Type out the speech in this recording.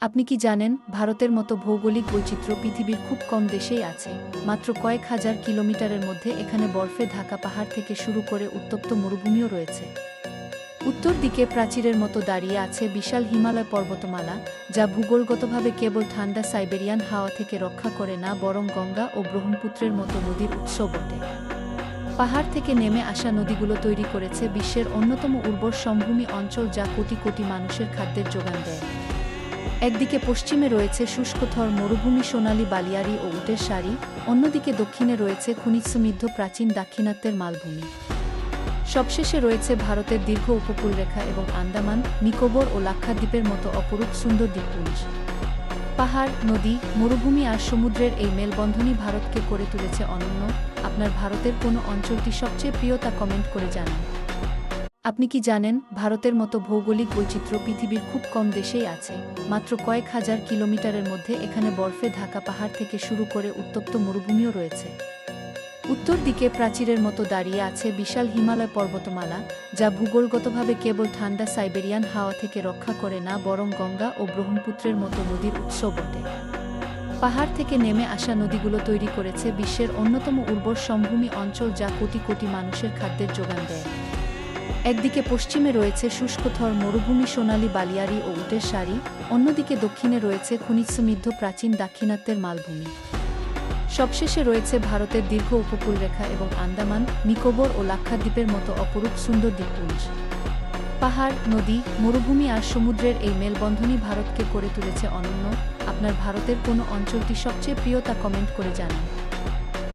আপনি কি জানেন, ভারতের মতো ভৌগোলিক বৈচিত্র্য পৃথিবীর খুব কম দেশেই আছে। মাত্র কয়েক হাজার কিলোমিটারের মধ্যে এখানে বরফে ঢাকা পাহাড় থেকে শুরু করে উত্তপ্ত মরুভূমিও রয়েছে। উত্তর দিকে প্রাচীরের মতো দাঁড়িয়ে আছে বিশাল হিমালয় পর্বতমালা, যা ভূগোলগতভাবে কেবল ঠান্ডা সাইবেরিয়ান হাওয়া থেকে রক্ষা করে না, বরং গঙ্গা ও ব্রহ্মপুত্রের মতো নদীর উৎস বটে। পাহাড় থেকে নেমে আসা নদীগুলো তৈরি করেছে বিশ্বের অন্যতম উর্বর সমভূমি অঞ্চল, যা কোটি কোটি মানুষের খাদ্যের যোগান দেয়। একদিকে পশ্চিমে রয়েছে শুষ্ক থর মরুভূমি, সোনালী বালিয়াড়ি ও উটের সারি, অন্যদিকে দক্ষিণে রয়েছে খনিজ সমৃদ্ধ প্রাচীন দাক্ষিণাত্যের মালভূমি। সবশেষে রয়েছে ভারতের দীর্ঘ উপকূলরেখা এবং আন্দামান, নিকোবর ও লাক্ষাদ্বীপের মতো অপরূপ সুন্দর দ্বীপপুঞ্জ। পাহাড়, নদী, মরুভূমি আর সমুদ্রের এই মেলবন্ধনই ভারতকে করে তুলেছে অনন্য। আপনার ভারতের কোনো অঞ্চলটি সবচেয়ে প্রিয় তা কমেন্ট করে জানান। আপনি কি জানেন, ভারতের মতো ভৌগোলিক বৈচিত্র্য পৃথিবীর খুব কম দেশেই আছে। মাত্র কয়েক হাজার কিলোমিটারের মধ্যে এখানে বরফে ঢাকা পাহাড় থেকে শুরু করে উত্তপ্ত মরুভূমিও রয়েছে। উত্তর দিকে প্রাচীরের মতো দাঁড়িয়ে আছে বিশাল হিমালয় পর্বতমালা, যা ভূগোলগতভাবে কেবল ঠান্ডা সাইবেরিয়ান হাওয়া থেকে রক্ষা করে না, বরং গঙ্গা ও ব্রহ্মপুত্রের মতো নদীর উৎস বটে। পাহাড় থেকে নেমে আসা নদীগুলো তৈরি করেছে বিশ্বের অন্যতম উর্বর সমভূমি অঞ্চল, যা কোটি কোটি মানুষের খাদ্যের যোগান দেয়। একদিকে পশ্চিমে রয়েছে শুষ্ক থর মরুভূমি, সোনালী বালিয়াড়ি ও উটের সারি, অন্যদিকে দক্ষিণে রয়েছে খনিজ সমৃদ্ধ প্রাচীন দাক্ষিণাত্যের মালভূমি। সবশেষে রয়েছে ভারতের দীর্ঘ উপকূলরেখা এবং আন্দামান, নিকোবর ও লাক্ষাদ্বীপের মতো অপরূপ সুন্দর দ্বীপপুঞ্জ। পাহাড়, নদী, মরুভূমি আর সমুদ্রের এই মেলবন্ধনই ভারতকে করে তুলেছে অনন্য। আপনার ভারতের কোনো অঞ্চলটি সবচেয়ে প্রিয় তা কমেন্ট করে জানান।